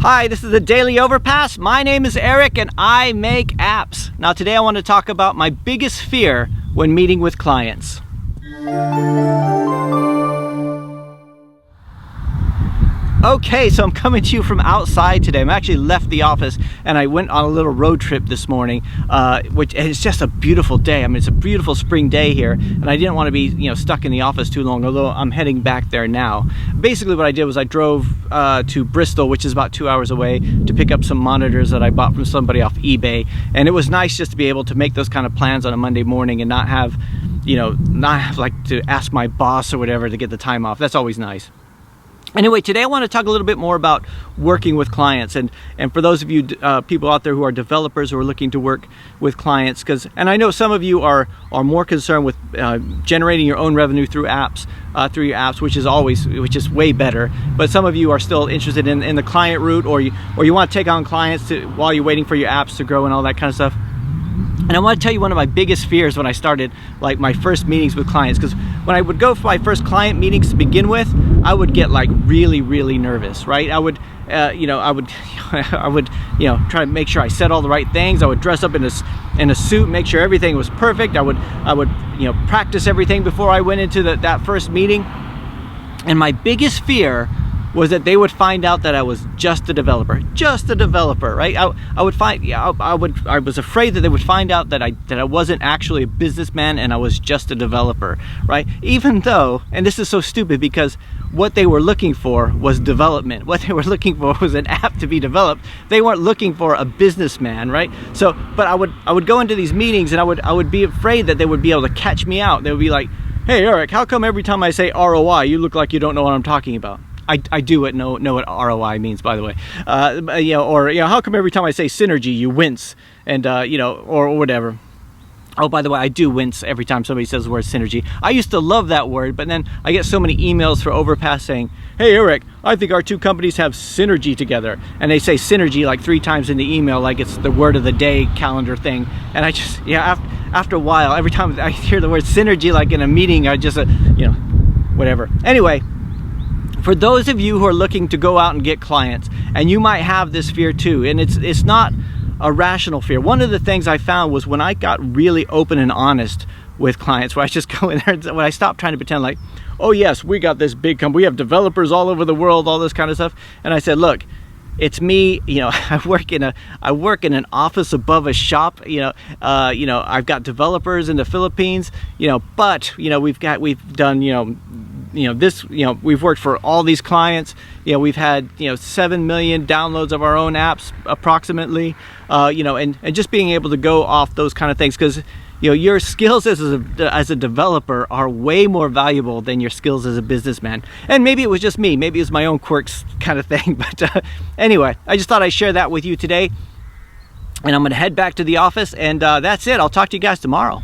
Hi, this is the Daily Overpass. My name is Eric and I make apps. Now today I want to talk about my biggest fear when meeting with clients. Okay, so I'm coming to you from outside today. I'm actually left the office and I went on a little road trip this morning, which is just a beautiful day. I mean, it's a beautiful spring day here, and I didn't want to be, stuck in the office too long, although I'm heading back there now. Basically what I did was I drove to Bristol, which is about 2 hours away, to pick up some monitors that I bought from somebody off eBay. And it was nice just to be able to make those kind of plans on a Monday morning and not have like to ask my boss or whatever to get the time off. That's always nice. Anyway, today I want to talk a little bit more about working with clients, and for those of you people out there who are developers who are looking to work with clients, and I know some of you are more concerned with generating your own revenue through apps, through your apps, which is way better. But some of you are still interested in the client route, or you want to take on clients while you're waiting for your apps to grow and all that kind of stuff. And I want to tell you one of my biggest fears when I started like my first meetings with clients, because when I would go for my first client meetings to begin with, I would get like really nervous, right? I would try to make sure I said all the right things. I would dress up in a suit, make sure everything was perfect. I would practice everything before I went into that first meeting. And my biggest fear was that they would find out that I was just a developer, right? I was afraid that they would find out that I wasn't actually a businessman and I was just a developer, right? Even though, and this is so stupid, because what they were looking for was development. What they were looking for was an app to be developed. They weren't looking for a businessman, right? So, but I would go into these meetings and I would be afraid that they would be able to catch me out. They would be like, "Hey Eric, how come every time I say ROI, you look like you don't know what I'm talking about?" I do know what ROI means, by the way. How come every time I say synergy, you wince, and or whatever. Oh, by the way, I do wince every time somebody says the word synergy. I used to love that word, but then I get so many emails for Overpass saying, "Hey Eric, I think our two companies have synergy together," and they say synergy like 3 times in the email, like it's the word of the day calendar thing. And I just, after a while, every time I hear the word synergy, like in a meeting, I just, whatever. Anyway. For those of you who are looking to go out and get clients, and you might have this fear too, and it's not a rational fear. One of the things I found was when I got really open and honest with clients, where I just go in there, when I stopped trying to pretend like, "Oh yes, we got this big company, we have developers all over the world, all this kind of stuff," and I said, "Look, it's me, I work in an office above a shop, I've got developers in the Philippines, but we've done, we've worked for all these clients, we've had 7 million downloads of our own apps approximately, and just being able to go off those kind of things, because your skills as a developer are way more valuable than your skills as a businessman." And maybe it was just me, maybe it was my own quirks kind of thing, but anyway, I just thought I'd share that with you today, and I'm going to head back to the office, and that's it. I'll talk to you guys tomorrow.